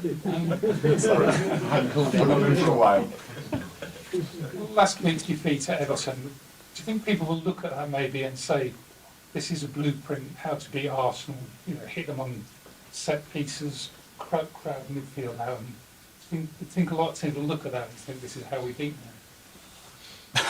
Sorry, I hadn't called it for a while. Last week's defeat at Everton, do you think people will look at that maybe and say, this is a blueprint how to beat Arsenal, hit them on set pieces, crowd midfield out, and I think a lot of teams will look at that and think this is how we beat them?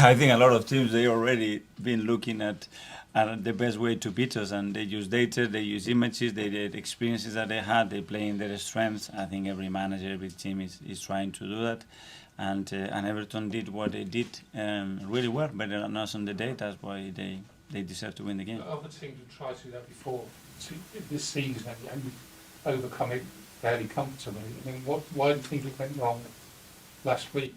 I think a lot of teams, they already been looking at the best way to beat us, and they use data, they use images, they did experiences that they had, they play in their strengths. I think every manager, every team is trying to do that, and Everton did what they did really well, better than us on the day. That's why they deserve to win the game. Other teams have tried to do that before this season and overcome it fairly comfortably. I mean, why do you think it went wrong last week?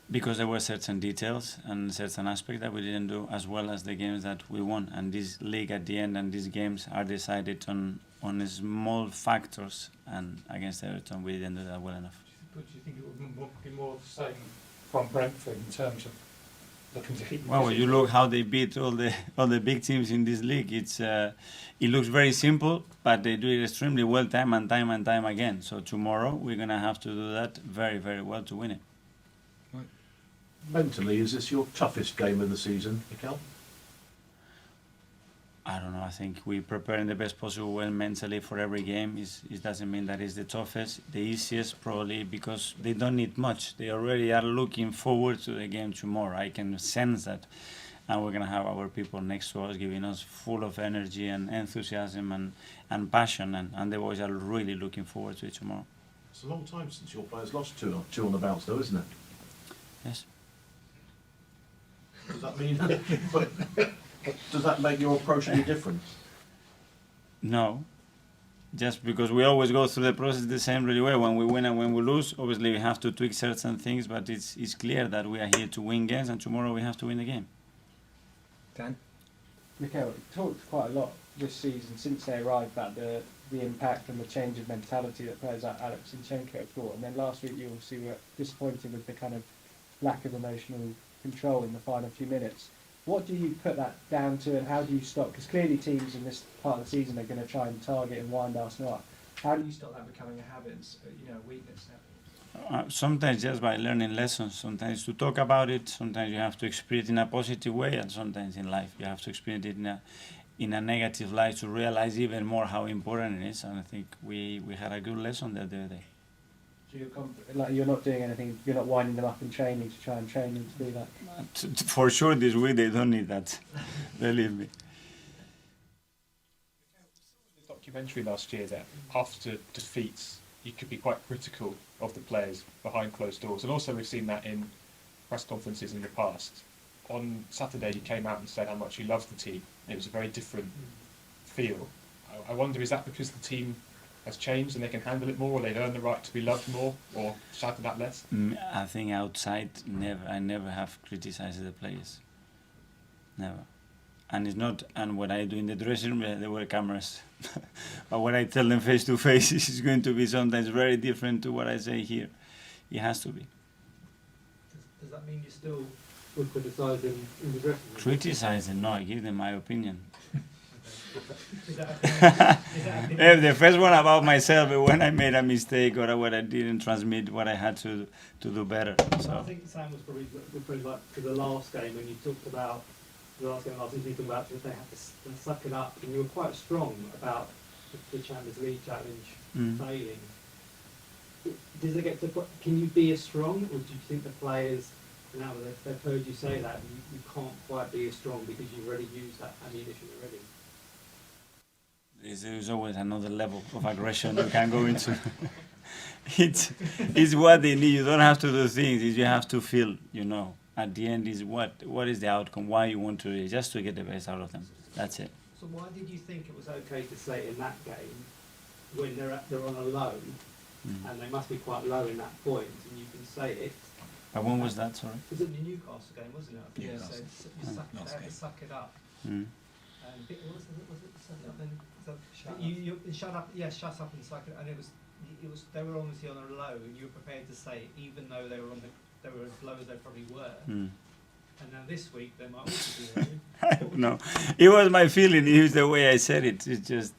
Because there were certain details and certain aspects that we didn't do as well as the games that we won. And this league at the end and these games are decided on small factors. And against Everton, we didn't do that well enough. But do you think it would be more the same from Brentford in terms of looking to hit? Well, you look how they beat all the big teams in this league. It looks very simple, but they do it extremely well time and time again. So tomorrow we're gonna have to do that very, very well to win it. Mentally, is this your toughest game of the season, Mikel? I don't know. I think we prepare in the best possible way mentally for every game. It doesn't mean that it's the toughest, the easiest, probably because they don't need much. They already are looking forward to the game tomorrow. I can sense that, and we're gonna have our people next to us, giving us full of energy and enthusiasm and passion, and the boys are really looking forward to it tomorrow. It's a long time since your players lost two on the bounce, though, isn't it? Yes. Does that mean? But does that make your approach any different? No. Just because we always go through the process the same really well. When we win and when we lose, obviously we have to tweak certain things, but it's clear that we are here to win games, and tomorrow we have to win the game. Dan? Mikel, you talked quite a lot this season since they arrived about the impact and the change of mentality that players like Alex Zinchenko have brought. And then last week you obviously were disappointed with the kind of lack of emotional control in the final few minutes. What do you put that down to, and how do you stop? Because clearly teams in this part of the season are going to try and target and wind Arsenal up. How do you stop that becoming a habit, a weakness? Sometimes just by learning lessons. Sometimes to talk about it. Sometimes you have to experience it in a positive way, and sometimes in life you have to experience it in a negative light to realize even more how important it is. And I think we had a good lesson there the other day. So you're not doing anything, you're not winding them up in training to try and train them to do that? For sure this week they don't need that, believe me. The documentary last year that after defeats you could be quite critical of the players behind closed doors, and also we've seen that in press conferences in the past. On Saturday you came out and said how much you loved the team. It was a very different feel. I wonder, is that because the team has changed and they can handle it more, or they've earned the right to be loved more, or shouted at less? I think outside, I never have criticized the players. Never. And it's not, and what I do in the dressing room, there were cameras. But what I tell them face to face is going to be sometimes very different to what I say here. It has to be. Does that mean you still would criticise them in the dressing room? Criticizing? No, I give them my opinion. Is that The first one about myself, when I made a mistake or when I didn't transmit what I had to do better. So I think Sam was probably referring back to the last game when you talked about the last game last season, talking about if they had to suck it up, and you were quite strong about the Champions League challenge failing. Does it get to? Can you be as strong, or do you think the players, now that they've heard you say that, you can't quite be as strong because you've already used that ammunition already? There's always another level of aggression you can go into. It's what they need. You don't have to do things. You have to feel, At the end is what is the outcome, why you want to do it, just to get the best out of them. That's it. So why did you think it was okay to say in that game, when they're on a low, and they must be quite low in that point, and you can say it? But when was that, sorry? It was in the Newcastle game, wasn't it? I think Yeah, you said you had to suck it up. Mm. Was it suck it up then? You shut up, shut up and suck it. And it was they were obviously on a low, and you were prepared to say it, even though they were as low as they probably were. Mm. And now this week they might also be low. I don't know. It was my feeling. It was the way I said it. It's just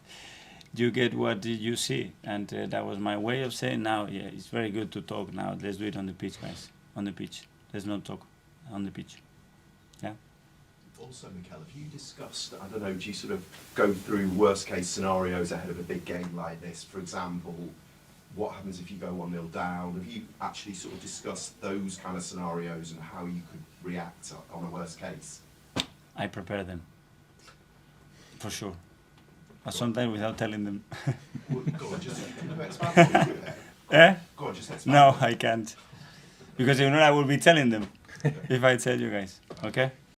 you get what you see, and that was my way of saying. Now, yeah, it's very good to talk. Now, let's do it on the pitch, guys. On the pitch. Let's not talk on the pitch. Yeah. Also, Mikel, have you discussed, I don't know, do you sort of go through worst case scenarios ahead of a big game like this? For example, what happens if you go 1-0 down? Have you actually sort of discussed those kind of scenarios and how you could react on a worst case? I prepare them. For sure. But sometimes without telling them. Well, go on, just expand on it. Eh? Go on, just expand. No, I can't. Because if not, I will be telling them if I tell you guys. Okay?